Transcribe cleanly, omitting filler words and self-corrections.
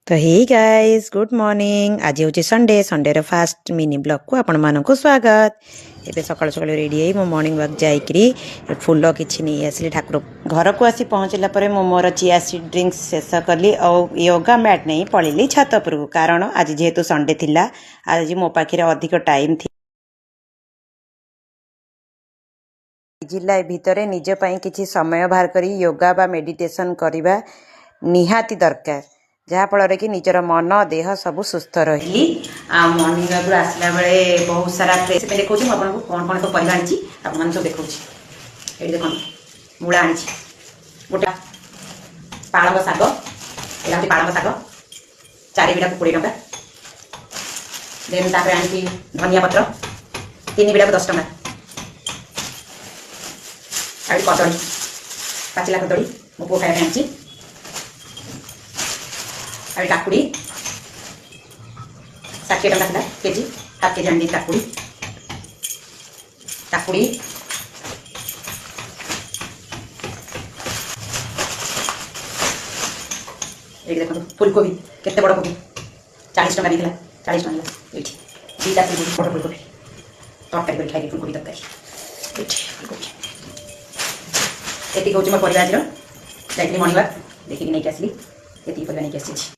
तो hey guys good morning. आज हूँ Sunday Sunday fast mini blog को आपण मानक स्वागत। एबे सकाळ सकाळ रेडी है मो मॉर्निंग वॉक जाइकरी फूल किछि नहीं आसली ठाकुर घर को आसी पहुँचला पर मो मोर चिया सीड ड्रिंक्स शेष कली और योगा मैट नहीं पळेली छात पर कारण आज जेहेतु संडे थिला आज मो पाखे अधिक टाइम थी जिला भितर निज पई किछि समय बाहर करी योगा बा मेडिटेशन करबा निहाती दरकार जहाँफल कि निजर मन देह सब सुस्थ रही। मॉर्निंग वॉक आसला बेले बहुत सारा फ्रेश देखा आपको कौन कौन सब परिवा आनी आप सब देखा ये देख मूला आनी गोटे पालंग शाग यहाँ हूँ पालंग शाग 4 बिड़ा को 20 टଙ୍କା देन तापर आनी धनिया पत्र 3 बिड़ा को 10 टଙ୍କା कदली पाचिला कदली मो पु खाया आनी काकुड़ी 60 टଙ୍କା था केजी हाफ केजी आनी काकुड़ी काकुड़ी ये देखो फुलकोबी केते बड़ कोबी 40 टଙ୍କା देला 40 टଙ୍କା एठी दीटा फुलकोबी बड़ फुलकोबी तरकारी कर खाई फुलकोबी तरकारी एठी फुलकोबी एती कहूँ मोर परिवार जाइए मॉर्निंग वॉक देखिए नहीं आसली ये परिवार नहीं आसी